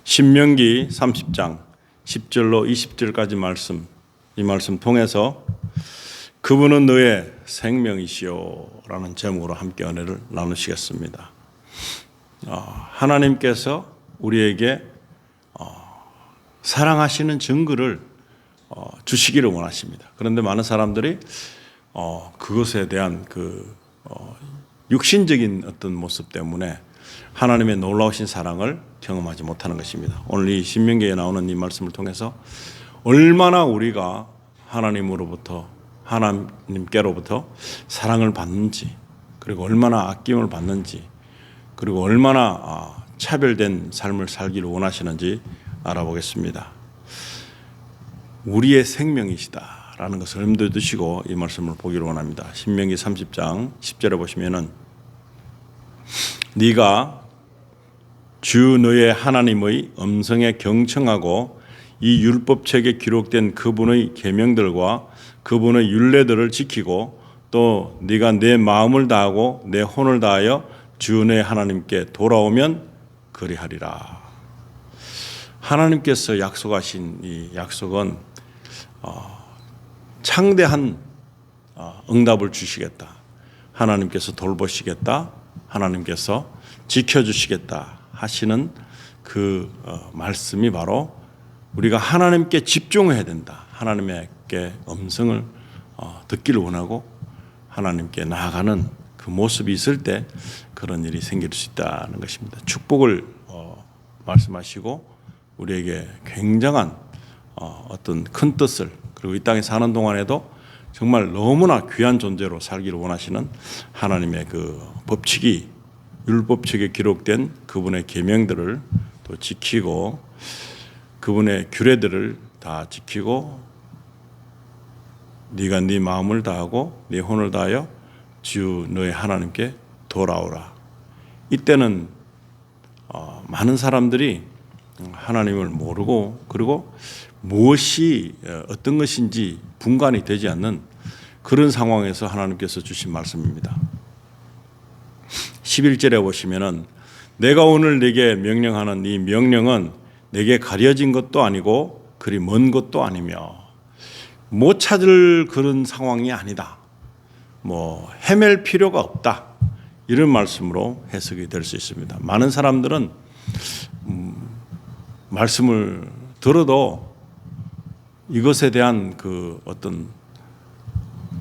신명기 30장 10절로 20절까지 말씀, 이 말씀 통해서 그분은 너의 생명이시오 라는 제목으로 함께 은혜를 나누시겠습니다. 하나님께서 우리에게 사랑하시는 증거를 주시기를 원하십니다. 그런데 많은 사람들이 그것에 대한 육신적인 어떤 모습 때문에 하나님의 놀라우신 사랑을 경험하지 못하는 것입니다. 오늘 이 신명기에 나오는 이 말씀을 통해서 얼마나 우리가 하나님께로부터 사랑을 받는지, 그리고 얼마나 아낌을 받는지, 그리고 얼마나 차별된 삶을 살기를 원하시는지 알아보겠습니다. 우리의 생명이시다라는 것을 염두에 두시고 이 말씀을 보기를 원합니다. 신명기 30장 10절에 보시면은 네가 주 너의 하나님의 음성에 경청하고 이 율법책에 기록된 그분의 계명들과 그분의 율례들을 지키고 또 네가 내 마음을 다하고 내 혼을 다하여 주 너의 하나님께 돌아오면 그리하리라. 하나님께서 약속하신 이 약속은 창대한 응답을 주시겠다. 하나님께서 돌보시겠다. 하나님께서 지켜주시겠다 하시는 그 말씀이 바로 우리가 하나님께 집중해야 된다. 하나님께 음성을 듣기를 원하고 하나님께 나아가는 그 모습이 있을 때 그런 일이 생길 수 있다는 것입니다. 축복을 말씀하시고 우리에게 굉장한 어떤 큰 뜻을, 그리고 이 땅에 사는 동안에도 정말 너무나 귀한 존재로 살기를 원하시는 하나님의 그 법칙이, 율법책에 기록된 그분의 계명들을 또 지키고 그분의 규례들을 다 지키고 네가 네 마음을 다하고 네 혼을 다하여 주 너의 하나님께 돌아오라. 이때는 많은 사람들이 하나님을 모르고 그리고 무엇이 어떤 것인지 분간이 되지 않는 그런 상황에서 하나님께서 주신 말씀입니다. 11절에 보시면은 내가 오늘 네게 명령하는 이 명령은 네게 가려진 것도 아니고 그리 먼 것도 아니며 못 찾을 그런 상황이 아니다. 헤맬 필요가 없다. 이런 말씀으로 해석이 될 수 있습니다. 많은 사람들은 말씀을 들어도 이것에 대한 그 어떤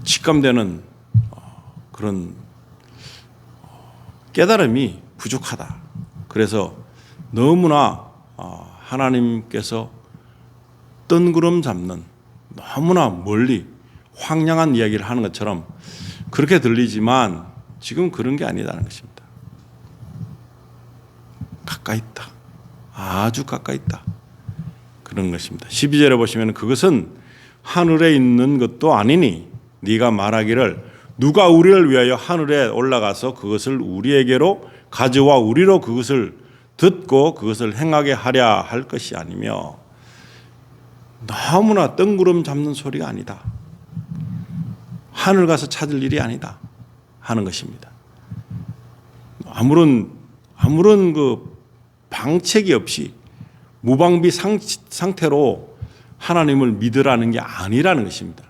직감되는 그런 깨달음이 부족하다. 그래서 너무나 하나님께서 뜬구름 잡는 너무나 멀리 황량한 이야기를 하는 것처럼 그렇게 들리지만 지금 그런 게 아니다는 것입니다. 가까이 있다. 아주 가까이 있다. 그런 것입니다. 12절에 보시면 그것은 하늘에 있는 것도 아니니 네가 말하기를 누가 우리를 위하여 하늘에 올라가서 그것을 우리에게로 가져와 우리로 그것을 듣고 그것을 행하게 하랴 할 것이 아니며 너무나 뜬구름 잡는 소리가 아니다. 하늘 가서 찾을 일이 아니다 하는 것입니다. 아무런 그 방책이 없이 무방비 상태로 하나님을 믿으라는 게 아니라는 것입니다.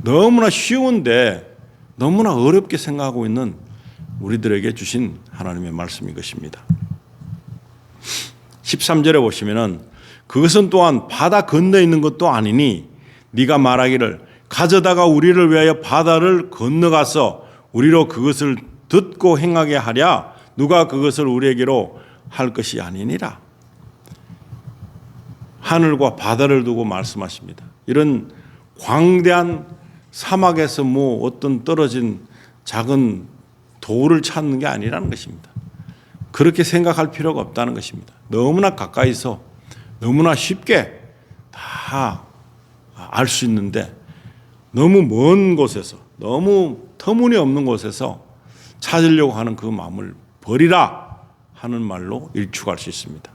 너무나 쉬운데 너무나 어렵게 생각하고 있는 우리들에게 주신 하나님의 말씀인 것입니다. 13절에 보시면은 그것은 또한 바다 건너에 있는 것도 아니니 네가 말하기를 가져다가 우리를 위하여 바다를 건너가서 우리로 그것을 듣고 행하게 하랴 누가 그것을 우리에게로 할 것이 아니니라. 하늘과 바다를 두고 말씀하십니다. 이런 광대한 사막에서 어떤 떨어진 작은 돌을 찾는 게 아니라는 것입니다. 그렇게 생각할 필요가 없다는 것입니다. 너무나 가까이서 너무나 쉽게 다 알 수 있는데 너무 먼 곳에서 너무 터무니없는 곳에서 찾으려고 하는 그 마음을 버리라 하는 말로 일축할 수 있습니다.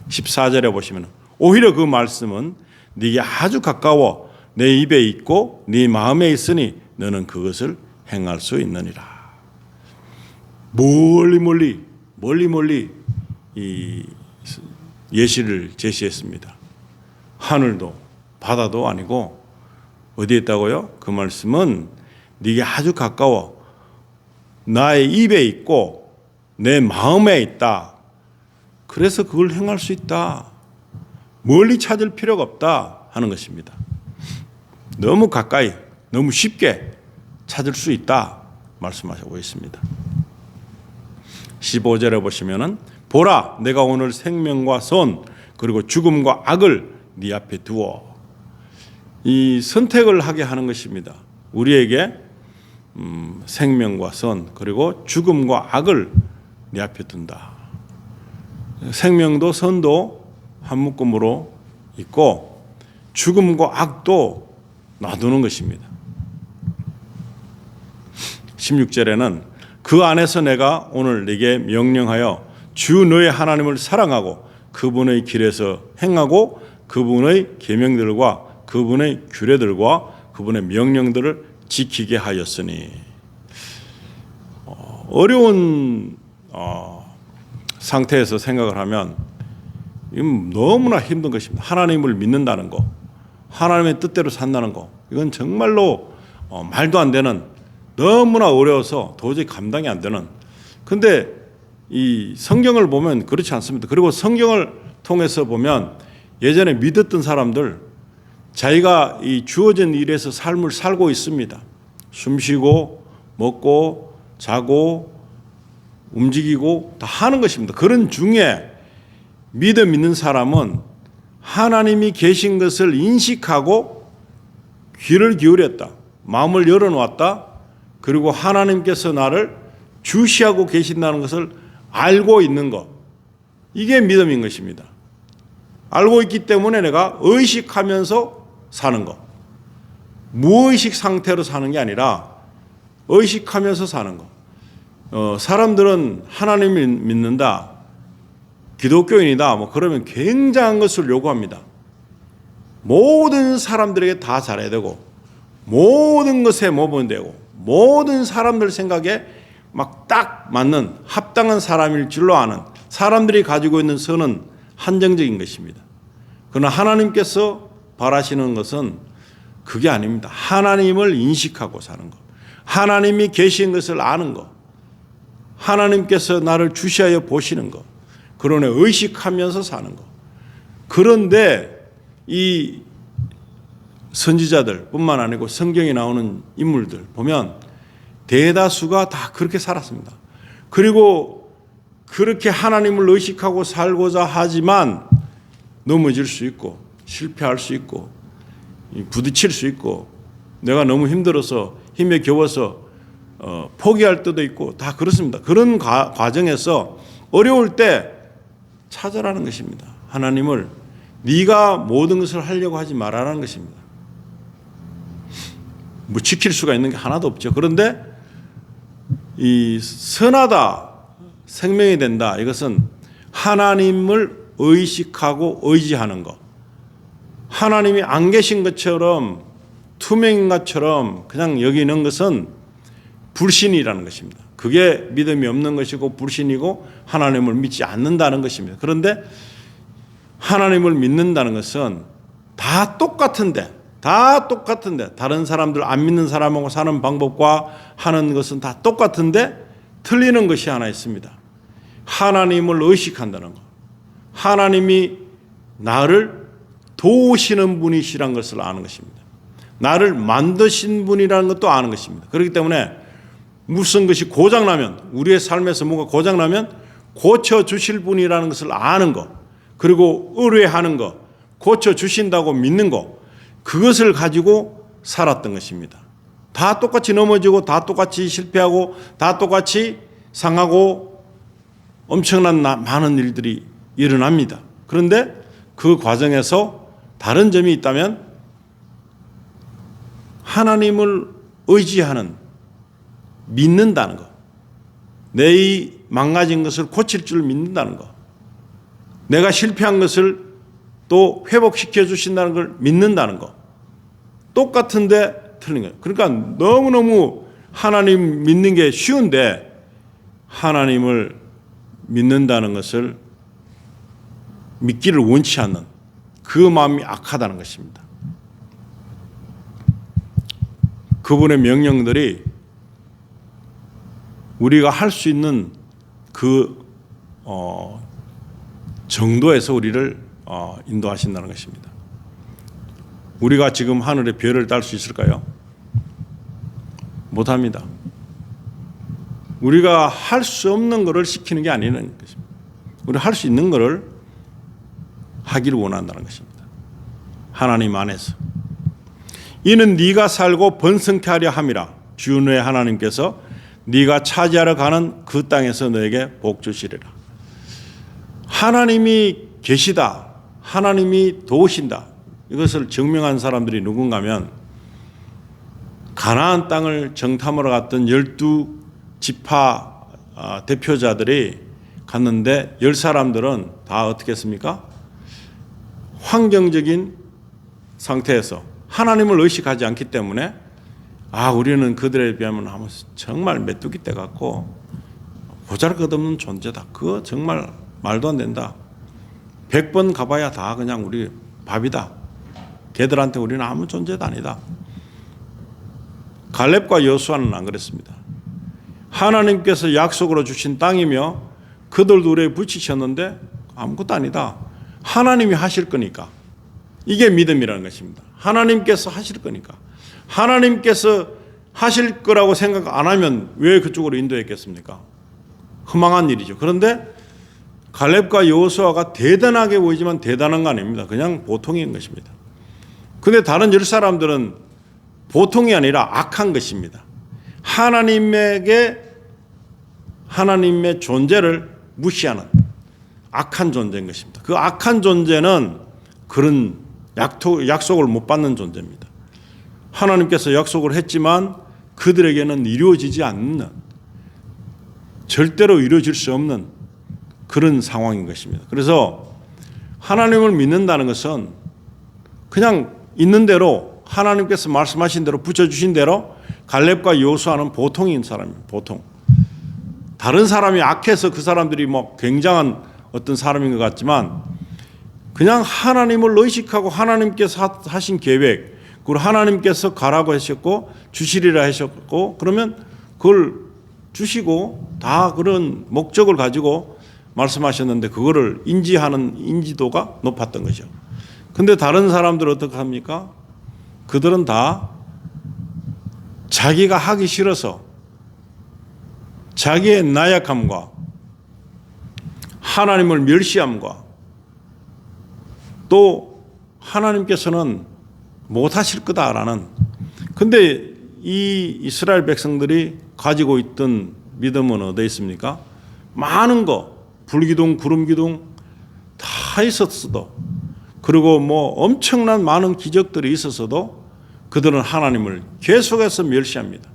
14절에 보시면 오히려 그 말씀은 네게 아주 가까워 내 입에 있고 네 마음에 있으니 너는 그것을 행할 수 있느니라. 멀리 이 예시를 제시했습니다. 하늘도 바다도 아니고 어디에 있다고요? 그 말씀은 네게 아주 가까워 나의 입에 있고 내 마음에 있다. 그래서 그걸 행할 수 있다. 멀리 찾을 필요가 없다 하는 것입니다. 너무 가까이, 너무 쉽게 찾을 수 있다 말씀하시고 있습니다. 15절에 보시면은 보라, 내가 오늘 생명과 선 그리고 죽음과 악을 네 앞에 두어. 이 선택을 하게 하는 것입니다. 우리에게 생명과 선 그리고 죽음과 악을 네 앞에 둔다. 생명도 선도 한 묶음으로 있고 죽음과 악도 놔두는 것입니다. 16절에는 그 안에서 내가 오늘 네게 명령하여 주 너의 하나님을 사랑하고 그분의 길에서 행하고 그분의 계명들과 그분의 규례들과 그분의 명령들을 지키게 하였으니. 어려운 상태에서 생각을 하면 이건 너무나 힘든 것입니다. 하나님을 믿는다는 거, 하나님의 뜻대로 산다는 거, 이건 정말로 말도 안 되는, 너무나 어려워서 도저히 감당이 안 되는. 근데 이 성경을 보면 그렇지 않습니다. 그리고 성경을 통해서 보면 예전에 믿었던 사람들 자기가 이 주어진 일에서 삶을 살고 있습니다. 숨쉬고 먹고 자고 움직이고 다 하는 것입니다. 그런 중에 믿음 있는 사람은 하나님이 계신 것을 인식하고 귀를 기울였다. 마음을 열어놓았다. 그리고 하나님께서 나를 주시하고 계신다는 것을 알고 있는 것. 이게 믿음인 것입니다. 알고 있기 때문에 내가 의식하면서 사는 것. 무의식 상태로 사는 게 아니라 의식하면서 사는 것. 사람들은 하나님을 믿는다. 기독교인이다. 뭐 그러면 굉장한 것을 요구합니다. 모든 사람들에게 다 잘해야 되고 모든 것에 모범이 되고 모든 사람들 생각에 막 딱 맞는 합당한 사람일 줄로 아는, 사람들이 가지고 있는 선은 한정적인 것입니다. 그러나 하나님께서 바라시는 것은 그게 아닙니다. 하나님을 인식하고 사는 것, 하나님이 계신 것을 아는 것, 하나님께서 나를 주시하여 보시는 것, 그러네 의식하면서 사는 것. 그런데 이 선지자들 뿐만 아니고 성경에 나오는 인물들 보면 대다수가 다 그렇게 살았습니다. 그리고 그렇게 하나님을 의식하고 살고자 하지만 넘어질 수 있고 실패할 수 있고 부딪힐 수 있고 내가 너무 힘들어서 힘에 겨워서 포기할 때도 있고 다 그렇습니다. 그런 과정에서 어려울 때 찾아라는 것입니다. 하나님을 네가 모든 것을 하려고 하지 말라는 것입니다. 뭐 지킬 수가 있는 게 하나도 없죠. 그런데 이 선하다, 생명이 된다, 이것은 하나님을 의식하고 의지하는 것. 하나님이 안 계신 것처럼 투명인 것처럼 그냥 여기는 것은 불신이라는 것입니다. 그게 믿음이 없는 것이고 불신이고 하나님을 믿지 않는다는 것입니다. 그런데 하나님을 믿는다는 것은 다 똑같은데 다른 사람들 안 믿는 사람하고 사는 방법과 하는 것은 다 똑같은데 틀리는 것이 하나 있습니다. 하나님을 의식한다는 것. 하나님이 나를 도우시는 분이시란 것을 아는 것입니다. 나를 만드신 분이라는 것도 아는 것입니다. 그렇기 때문에 무슨 것이 고장나면, 우리의 삶에서 뭐가 고장나면 고쳐주실 분이라는 것을 아는 것, 그리고 의뢰하는 것, 고쳐주신다고 믿는 것, 그것을 가지고 살았던 것입니다. 다 똑같이 넘어지고 다 똑같이 실패하고 다 똑같이 상하고 엄청난 많은 일들이 일어납니다. 그런데 그 과정에서 다른 점이 있다면 하나님을 의지하는, 믿는다는 것, 내 망가진 것을 고칠 줄 믿는다는 것, 내가 실패한 것을 또 회복시켜 주신다는 걸 믿는다는 것, 똑같은데 틀린 거예요. 그러니까 너무너무 하나님 믿는 게 쉬운데 하나님을 믿는다는 것을 믿기를 원치 않는 그 마음이 악하다는 것입니다. 그분의 명령들이 우리가 할 수 있는 그 정도에서 우리를 인도하신다는 것입니다. 우리가 지금 하늘에 별을 딸 수 있을까요? 못합니다. 우리가 할 수 없는 것을 시키는 게 아니라는 것입니다. 우리가 할 수 있는 것을 하기를 원한다는 것입니다. 하나님 안에서. 이는 네가 살고 번성케 하려 함이라. 주 너의 하나님께서 네가 차지하러 가는 그 땅에서 너에게 복 주시리라. 하나님이 계시다. 하나님이 도우신다. 이것을 증명한 사람들이 누군가면 가나안 땅을 정탐하러 갔던 12지파 대표자들이 갔는데 10사람들은 다 어떻게 했습니까? 환경적인 상태에서 하나님을 의식하지 않기 때문에 우리는 그들에 비하면 정말 메뚜기 떼 같고 보잘것없는 존재다. 그거 정말 말도 안 된다. 100번 가봐야 다 그냥 우리 밥이다. 걔들한테 우리는 아무 존재도 아니다. 갈렙과 여호수아는 안 그랬습니다. 하나님께서 약속으로 주신 땅이며 그들도 우리에 붙이셨는데 아무것도 아니다. 하나님이 하실 거니까. 이게 믿음이라는 것입니다. 하나님께서 하실 거니까. 하나님께서 하실 거라고 생각 안 하면 왜 그쪽으로 인도했겠습니까? 허망한 일이죠. 그런데 갈렙과 여호수아가 대단하게 보이지만 대단한 거 아닙니다. 그냥 보통인 것입니다. 그런데 다른 10사람들은 보통이 아니라 악한 것입니다. 하나님의 존재를 무시하는 악한 존재인 것입니다. 그 악한 존재는 그런 약속을 못 받는 존재입니다. 하나님께서 약속을 했지만 그들에게는 이루어지지 않는, 절대로 이루어질 수 없는 그런 상황인 것입니다. 그래서 하나님을 믿는다는 것은 그냥 있는 대로 하나님께서 말씀하신 대로 붙여주신 대로 갈렙과 여호수아는 보통인 사람입니다. 보통. 다른 사람이 악해서 그 사람들이 굉장한 어떤 사람인 것 같지만 그냥 하나님을 의식하고 하나님께서 하신 계획, 그리고 하나님께서 가라고 하셨고 주시리라 하셨고 그러면 그걸 주시고 다 그런 목적을 가지고 말씀하셨는데 그거를 인지하는 인지도가 높았던 거죠. 근데 다른 사람들은 어떻게 합니까? 그들은 다 자기가 하기 싫어서 자기의 나약함과 하나님을 멸시함과 또 하나님께서는 못하실 거다라는, 근데 이 이스라엘 백성들이 가지고 있던 믿음은 어디에 있습니까? 많은 거, 불기둥, 구름기둥 다 있었어도, 그리고 엄청난 많은 기적들이 있었어도 그들은 하나님을 계속해서 멸시합니다.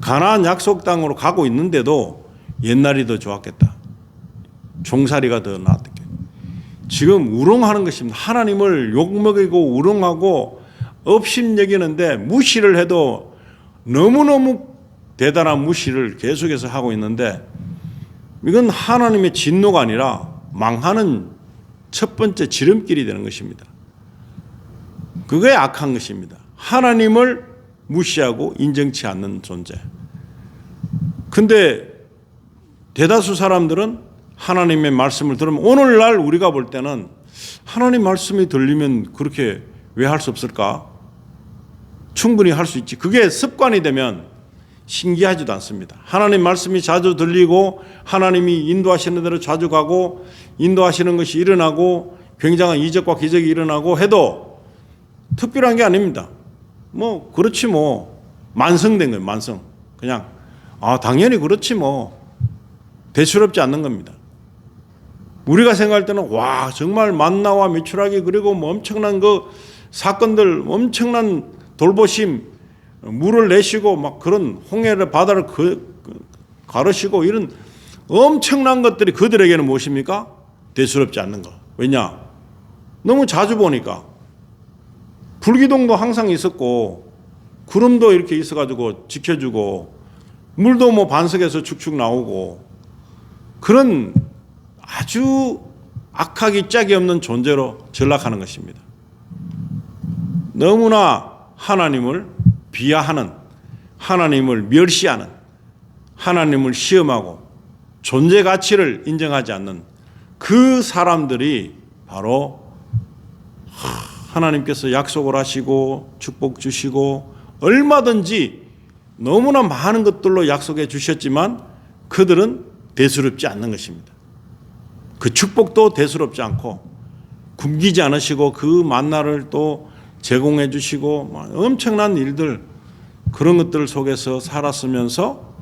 가나안 약속 땅으로 가고 있는데도 옛날이 더 좋았겠다. 종살이가 더 나았겠다. 지금 우롱하는 것입니다. 하나님을 욕먹이고 우롱하고 업신여기는데 무시를 해도 너무너무 대단한 무시를 계속해서 하고 있는데 이건 하나님의 진노가 아니라 망하는 첫 번째 지름길이 되는 것입니다. 그게 악한 것입니다. 하나님을 무시하고 인정치 않는 존재. 근데 대다수 사람들은 하나님의 말씀을 들으면 오늘날 우리가 볼 때는 하나님 말씀이 들리면 그렇게 왜 할 수 없을까? 충분히 할 수 있지. 그게 습관이 되면 신기하지도 않습니다. 하나님 말씀이 자주 들리고 하나님이 인도하시는 대로 자주 가고 인도하시는 것이 일어나고 굉장한 이적과 기적이 일어나고 해도 특별한 게 아닙니다. 그렇지 만성된 거예요. 만성. 그냥 당연히 그렇지 대수롭지 않는 겁니다. 우리가 생각할 때는 정말 만나와 메추라기 그리고 엄청난 그 사건들, 엄청난 돌보심, 물을 내시고 그런 홍해를 바다를 가르시고 이런 엄청난 것들이 그들에게는 무엇입니까? 대수롭지 않는 거. 왜냐? 너무 자주 보니까. 불기둥도 항상 있었고 구름도 이렇게 있어가지고 지켜주고 물도 반석에서 축축 나오고 그런 아주 악하기 짝이 없는 존재로 전락하는 것입니다. 너무나 하나님을 비하하는, 하나님을 멸시하는, 하나님을 시험하고 존재 가치를 인정하지 않는 그 사람들이 바로 하나님께서 약속을 하시고 축복 주시고 얼마든지 너무나 많은 것들로 약속해 주셨지만 그들은 대수롭지 않는 것입니다. 그 축복도 대수롭지 않고 굶기지 않으시고 그 만나를 또 제공해 주시고 엄청난 일들, 그런 것들 속에서 살았으면서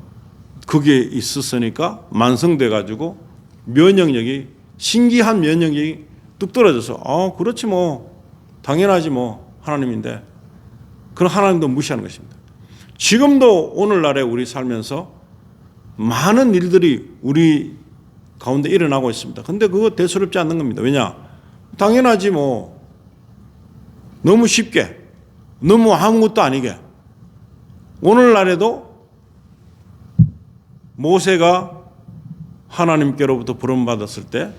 그게 있었으니까 만성돼 가지고 면역력이, 신기한 면역력이 뚝 떨어져서 그렇지 뭐 당연하지 뭐 하나님인데, 그런 하나님도 무시하는 것입니다. 지금도 오늘날에 우리 살면서 많은 일들이 우리 가운데 일어나고 있습니다. 근데 그거 대수롭지 않는 겁니다. 왜냐? 당연하지 뭐. 너무 쉽게, 너무 아무것도 아니게. 오늘날에도 모세가 하나님께로부터 부름받았을 때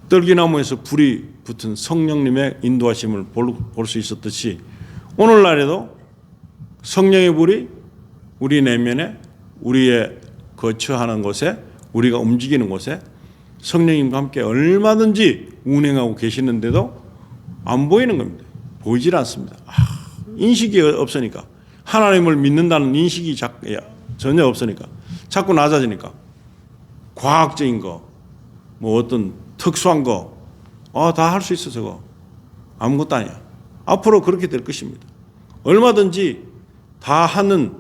떨기나무에서 불이 붙은 성령님의 인도하심을 볼 수 있었듯이 오늘날에도 성령의 불이 우리 내면에, 우리의 거처하는 곳에, 우리가 움직이는 곳에 성령님과 함께 얼마든지 운행하고 계시는데도 안 보이는 겁니다. 보이질 않습니다. 인식이 없으니까, 하나님을 믿는다는 인식이 전혀 없으니까, 자꾸 낮아지니까 과학적인 거, 뭐 어떤 특수한 거, 다 할 수 있어. 저거 아무것도 아니야. 앞으로 그렇게 될 것입니다. 얼마든지 다 하는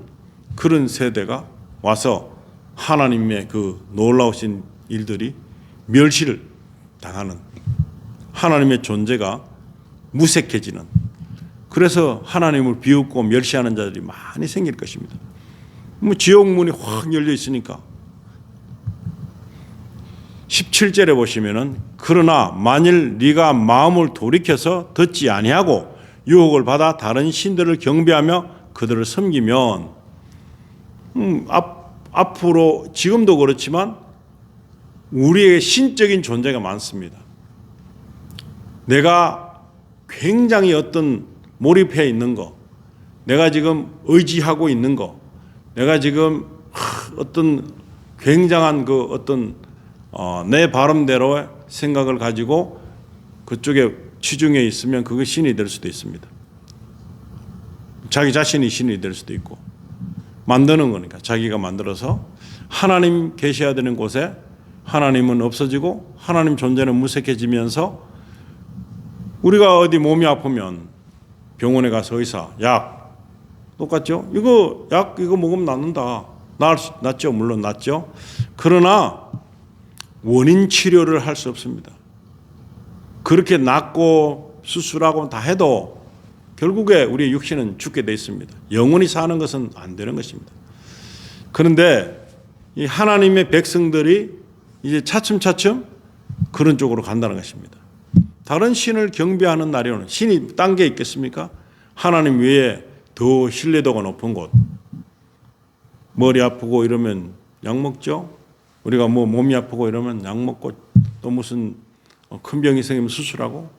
그런 세대가 와서 하나님의 그 놀라우신 일들이 멸시를 당하는, 하나님의 존재가 무색해지는, 그래서 하나님을 비웃고 멸시하는 자들이 많이 생길 것입니다. 뭐 지옥문이 확 열려 있으니까. 17절에 보시면은 그러나 만일 네가 마음을 돌이켜서 듣지 아니하고 유혹을 받아 다른 신들을 경배하며 그들을 섬기면 앞으로 지금도 그렇지만 우리의 신적인 존재가 많습니다. 내가 굉장히 어떤 몰입해 있는 거, 내가 지금 의지하고 있는 거, 내가 지금 어떤 굉장한 그 어떤 내 바람대로의 생각을 가지고 그쪽에 치중해 있으면 그게 신이 될 수도 있습니다. 자기 자신이 신이 될 수도 있고, 만드는 거니까 자기가 만들어서 하나님 계셔야 되는 곳에 하나님은 없어지고 하나님 존재는 무색해지면서 우리가 어디 몸이 아프면 병원에 가서 의사 약 똑같죠? 이거 약 이거 먹으면 낫는다. 낫죠? 물론 낫죠. 그러나 원인 치료를 할 수 없습니다. 그렇게 낫고 수술하고 다 해도 결국에 우리의 육신은 죽게 돼 있습니다. 영원히 사는 것은 안 되는 것입니다. 그런데 이 하나님의 백성들이 이제 차츰차츰 그런 쪽으로 간다는 것입니다. 다른 신을 경배하는 날이 오는, 신이 딴 게 있겠습니까? 하나님 외에 더 신뢰도가 높은 곳. 머리 아프고 이러면 약 먹죠. 우리가 뭐 몸이 아프고 이러면 약 먹고 또 무슨 큰 병이 생기면 수술하고.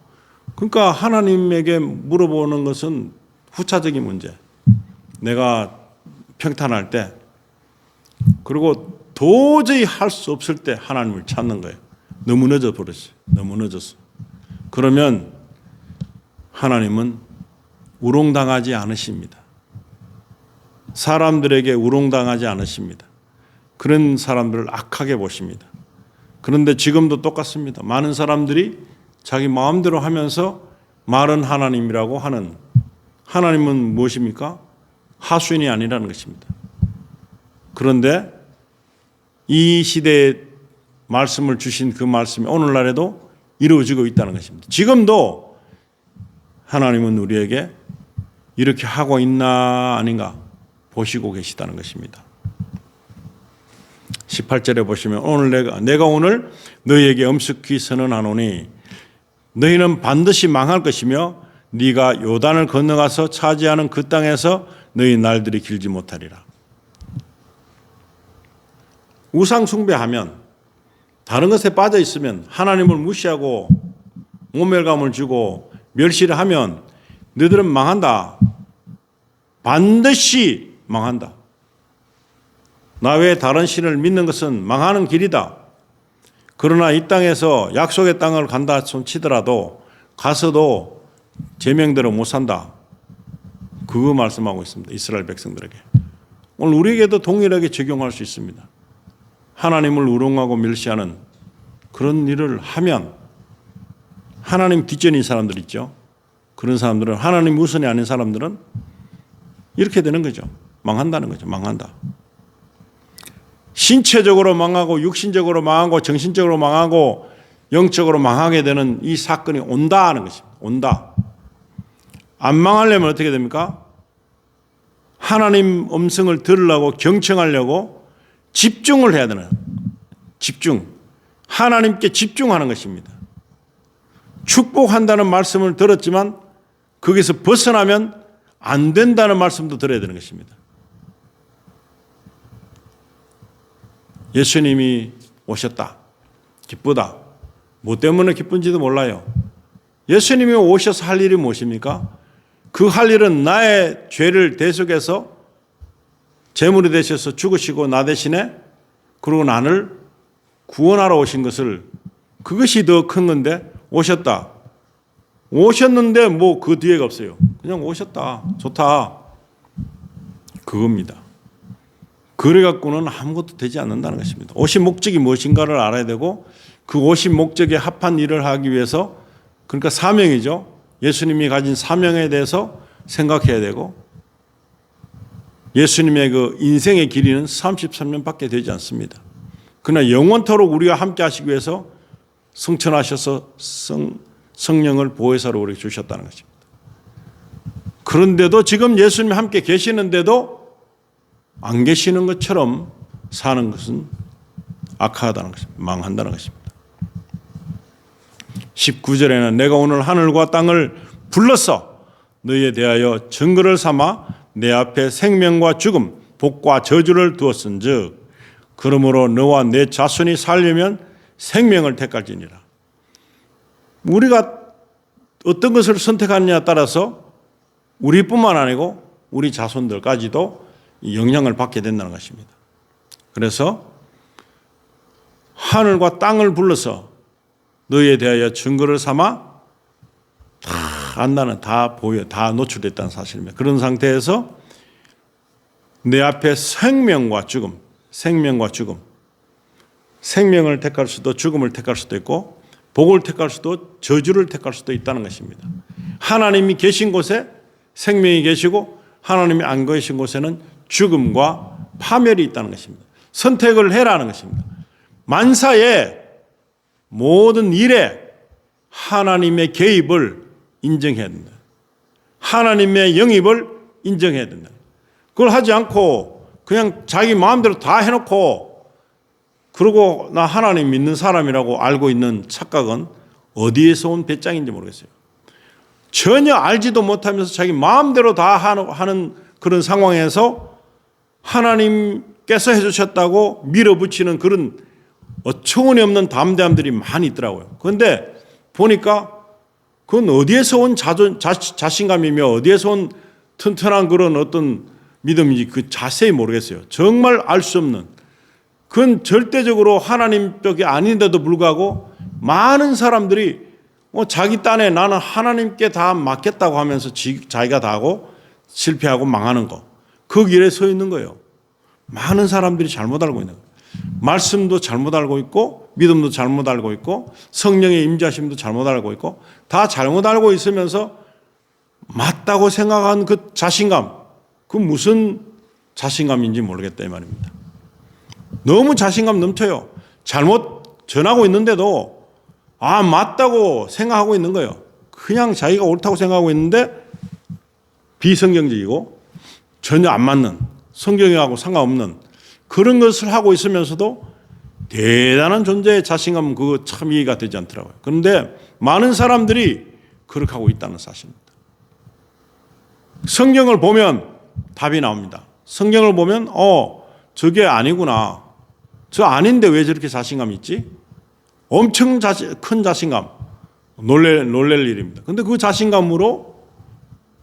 그러니까 하나님에게 물어보는 것은 후차적인 문제. 내가 평탄할 때, 그리고 도저히 할 수 없을 때 하나님을 찾는 거예요. 너무 늦어 버렸어요. 너무 늦었어. 그러면 하나님은 우롱당하지 않으십니다. 사람들에게 우롱당하지 않으십니다. 그런 사람들을 악하게 보십니다. 그런데 지금도 똑같습니다. 많은 사람들이 자기 마음대로 하면서 말은 하나님이라고 하는, 하나님은 무엇입니까? 하수인이 아니라는 것입니다. 그런데 이 시대에 말씀을 주신 그 말씀이 오늘날에도 이루어지고 있다는 것입니다. 지금도 하나님은 우리에게 이렇게 하고 있나 아닌가 보시고 계시다는 것입니다. 18절에 보시면 오늘 내가 오늘 너희에게 엄숙히 선언하노니 너희는 반드시 망할 것이며 네가 요단을 건너가서 차지하는 그 땅에서 너희 날들이 길지 못하리라. 우상 숭배하면 다른 것에 빠져 있으면, 하나님을 무시하고 모멸감을 주고 멸시를 하면 너희들은 망한다. 반드시 망한다. 나 외에 다른 신을 믿는 것은 망하는 길이다. 그러나 이 땅에서 약속의 땅을 간다 손치더라도 가서도 제명대로 못 산다. 그거 말씀하고 있습니다. 이스라엘 백성들에게. 오늘 우리에게도 동일하게 적용할 수 있습니다. 하나님을 우롱하고 멸시하는 그런 일을 하면, 하나님 뒷전인 사람들 있죠. 그런 사람들은, 하나님 우선이 아닌 사람들은 이렇게 되는 거죠. 망한다는 거죠. 망한다. 신체적으로 망하고 육신적으로 망하고 정신적으로 망하고 영적으로 망하게 되는 이 사건이 온다 하는 것입니다. 온다. 안 망하려면 어떻게 됩니까? 하나님 음성을 들으려고, 경청하려고 집중을 해야 되는, 집중. 하나님께 집중하는 것입니다. 축복한다는 말씀을 들었지만 거기서 벗어나면 안 된다는 말씀도 들어야 되는 것입니다. 예수님이 오셨다. 기쁘다. 뭐 때문에 기쁜지도 몰라요. 예수님이 오셔서 할 일이 무엇입니까? 그 할 일은 나의 죄를 대속해서 제물이 되셔서 죽으시고 나 대신에, 그리고 나를 구원하러 오신 것을, 그것이 더 큰 건데, 오셨다. 오셨는데 뭐 그 뒤에가 없어요. 그냥 오셨다. 좋다. 그겁니다. 그래 갖고는 아무것도 되지 않는다는 것입니다. 오신 목적이 무엇인가를 알아야 되고, 그 오신 목적에 합한 일을 하기 위해서, 그러니까 사명이죠. 예수님이 가진 사명에 대해서 생각해야 되고, 예수님의 그 인생의 길이는 33년밖에 되지 않습니다. 그러나 영원토록 우리와 함께 하시기 위해서 승천하셔서 성령을 보혜사로 우리에게 주셨다는 것입니다. 그런데도 지금 예수님이 함께 계시는데도 안 계시는 것처럼 사는 것은 악하다는 것입니다. 망한다는 것입니다. 19절에는 내가 오늘 하늘과 땅을 불러서 너희에 대하여 증거를 삼아 내 앞에 생명과 죽음, 복과 저주를 두었은즉 그러므로 너와 내 자손이 살려면 생명을 택할지니라. 우리가 어떤 것을 선택하느냐에 따라서 우리뿐만 아니고 우리 자손들까지도 영향을 받게 된다는 것입니다. 그래서 하늘과 땅을 불러서 너희에 대하여 증거를 삼아, 다 안다는, 다 보여, 다 노출됐다는 사실입니다. 그런 상태에서 내 앞에 생명과 죽음, 생명과 죽음, 생명을 택할 수도 죽음을 택할 수도 있고 복을 택할 수도 저주를 택할 수도 있다는 것입니다. 하나님이 계신 곳에 생명이 계시고 하나님이 안 계신 곳에는 죽음과 파멸이 있다는 것입니다. 선택을 해라는 것입니다. 만사의 모든 일에 하나님의 개입을 인정해야 된다. 하나님의 영입을 인정해야 된다. 그걸 하지 않고 그냥 자기 마음대로 다 해놓고 그러고 나 하나님 믿는 사람이라고 알고 있는 착각은 어디에서 온 배짱인지 모르겠어요. 전혀 알지도 못하면서 자기 마음대로 다 하는 그런 상황에서 하나님께서 해주셨다고 밀어붙이는 그런 어처구니 없는 담대함들이 많이 있더라고요. 그런데 보니까 그건 어디에서 온 자신감이며 어디에서 온 튼튼한 그런 어떤 믿음인지 그 자세히 모르겠어요. 정말 알 수 없는. 그건 절대적으로 하나님 벽이 아닌데도 불구하고 많은 사람들이 자기 딴에 나는 하나님께 다 맡겼다고 하면서 자기가 다 하고 실패하고 망하는 거. 그 길에 서 있는 거예요. 많은 사람들이 잘못 알고 있는 거예요. 말씀도 잘못 알고 있고 믿음도 잘못 알고 있고 성령의 임재하심도 잘못 알고 있고 다 잘못 알고 있으면서 맞다고 생각한 그 자신감, 그 무슨 자신감인지 모르겠다 이 말입니다. 너무 자신감 넘쳐요. 잘못 전하고 있는데도 맞다고 생각하고 있는 거예요. 그냥 자기가 옳다고 생각하고 있는데 비성경적이고 전혀 안 맞는, 성경하고 상관없는 그런 것을 하고 있으면서도 대단한 존재의 자신감은 그거 참 이해가 되지 않더라고요. 그런데 많은 사람들이 그렇게 하고 있다는 사실입니다. 성경을 보면 답이 나옵니다. 성경을 보면 저게 아니구나. 저 아닌데 왜 저렇게 자신감이 있지? 엄청 큰 자신감, 놀랄 일입니다. 근데 그 자신감으로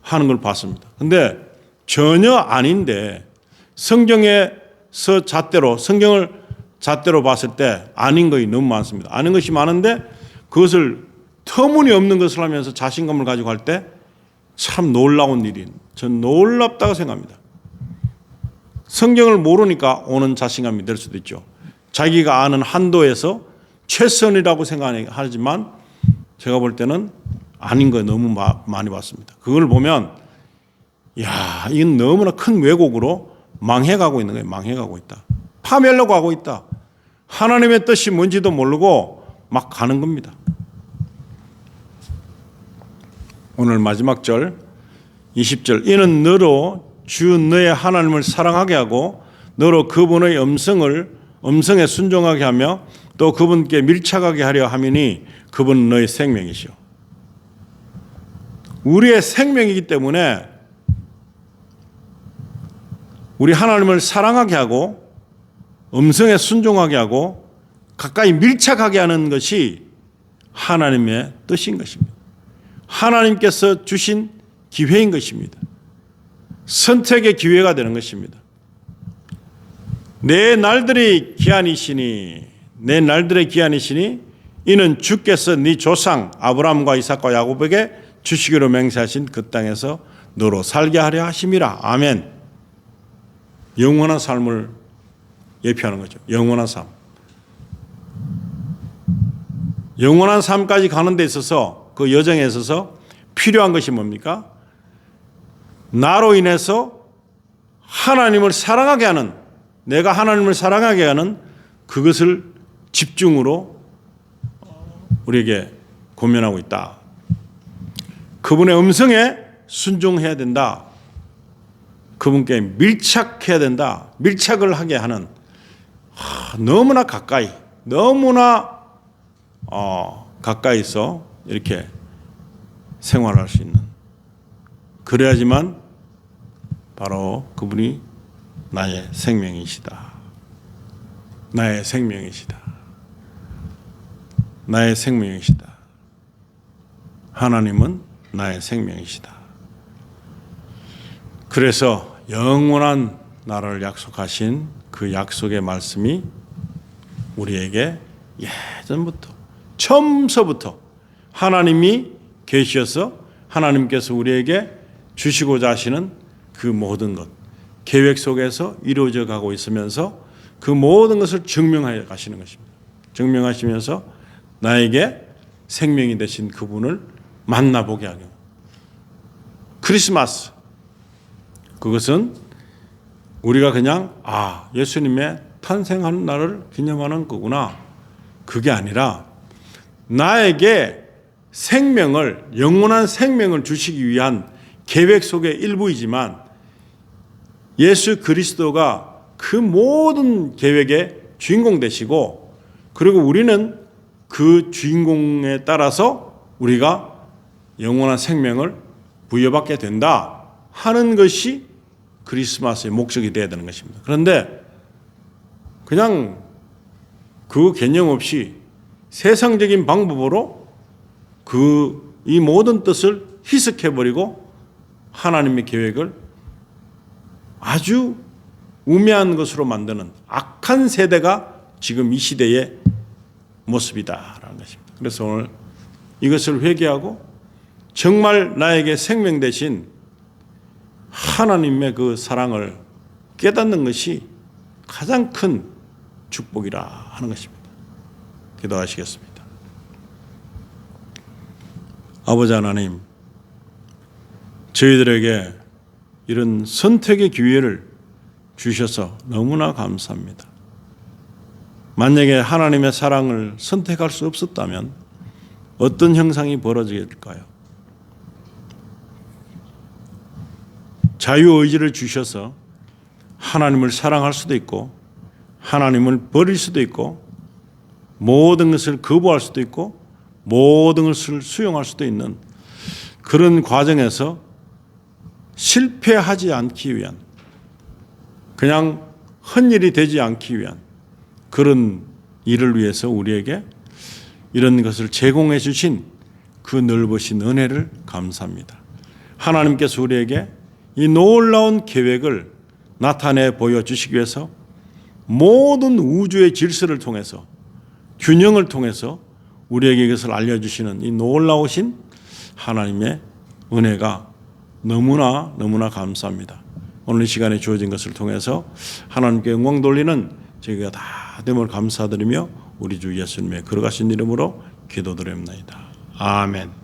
하는 걸 봤습니다. 근데 전혀 아닌데 성경에서 성경을 잣대로 봤을 때 아닌 것이 너무 많습니다. 아닌 것이 많은데 그것을 터무니없는 것을 하면서 자신감을 가지고 할 때 참 놀라운 일이, 전 놀랍다고 생각합니다. 성경을 모르니까 오는 자신감이 될 수도 있죠. 자기가 아는 한도에서 최선이라고 생각하지만 제가 볼 때는 아닌 거 너무 많이 봤습니다. 그걸 보면 야, 이건 너무나 큰 왜곡으로 망해가고 있는 거예요. 망해가고 있다. 파멸로 가고 있다. 하나님의 뜻이 뭔지도 모르고 막 가는 겁니다. 오늘 마지막 절 20절, 이는 너로 주 너의 하나님을 사랑하게 하고 너로 그분의 음성에 순종하게 하며 또 그분께 밀착하게 하려 함이니 그분은 너의 생명이시오. 우리의 생명이기 때문에 우리 하나님을 사랑하게 하고 음성에 순종하게 하고 가까이 밀착하게 하는 것이 하나님의 뜻인 것입니다. 하나님께서 주신 기회인 것입니다. 선택의 기회가 되는 것입니다. 내 날들의 기한이시니 이는 주께서 네 조상 아브라함과 이삭과 야곱에게 주시기로 맹세하신 그 땅에서 너로 살게 하려 하심이라. 아멘. 영원한 삶을 예표하는 거죠. 영원한 삶. 영원한 삶까지 가는 데 있어서 그 여정에 있어서 필요한 것이 뭡니까? 나로 인해서 하나님을 사랑하게 하는, 내가 하나님을 사랑하게 하는 그것을 집중으로 우리에게 고면하고 있다. 그분의 음성에 순종해야 된다. 그분께 밀착해야 된다. 밀착을 하게 하는, 너무나 가까이, 너무나 가까이서 이렇게 생활할 수 있는, 그래야지만 바로 그분이 나의 생명이시다. 나의 생명이시다. 나의 생명이시다. 하나님은 나의 생명이시다. 그래서 영원한 나라를 약속하신 그 약속의 말씀이 우리에게 예전부터, 처음서부터 하나님이 계셔서 하나님께서 우리에게 주시고자 하시는 그 모든 것, 계획 속에서 이루어져 가고 있으면서 그 모든 것을 증명하여 가시는 것입니다. 증명하시면서 나에게 생명이 되신 그분을 만나보게 하려. 크리스마스, 그것은 우리가 그냥 예수님의 탄생하는 날을 기념하는 거구나, 그게 아니라 나에게 생명을, 영원한 생명을 주시기 위한 계획 속의 일부이지만 예수 그리스도가 그 모든 계획의 주인공 되시고, 그리고 우리는 그 주인공에 따라서 우리가 영원한 생명을 부여받게 된다 하는 것이 크리스마스의 목적이 되어야 되는 것입니다. 그런데 그냥 그 개념 없이 세상적인 방법으로 이 모든 뜻을 희석해버리고 하나님의 계획을 아주 우매한 것으로 만드는 악한 세대가 지금 이 시대의 모습이다라는 것입니다. 그래서 오늘 이것을 회개하고 정말 나에게 생명 되신 하나님의 그 사랑을 깨닫는 것이 가장 큰 축복이라 하는 것입니다. 기도하시겠습니다. 아버지 하나님, 저희들에게 이런 선택의 기회를 주셔서 너무나 감사합니다. 만약에 하나님의 사랑을 선택할 수 없었다면 어떤 형상이 벌어질까요? 자유의지를 주셔서 하나님을 사랑할 수도 있고 하나님을 버릴 수도 있고 모든 것을 거부할 수도 있고 모든 것을 수용할 수도 있는 그런 과정에서 실패하지 않기 위한, 그냥 헛일이 되지 않기 위한 그런 일을 위해서 우리에게 이런 것을 제공해 주신 그 넓으신 은혜를 감사합니다. 하나님께서 우리에게 이 놀라운 계획을 나타내 보여주시기 위해서 모든 우주의 질서를 통해서 균형을 통해서 우리에게 이것을 알려주시는 이 놀라우신 하나님의 은혜가 너무나 감사합니다. 오늘 이 시간에 주어진 것을 통해서 하나님께 영광 돌리는 저희가 다 됨을 감사드리며 우리 주 예수님의 거룩하신 이름으로 기도드립니다. 아멘.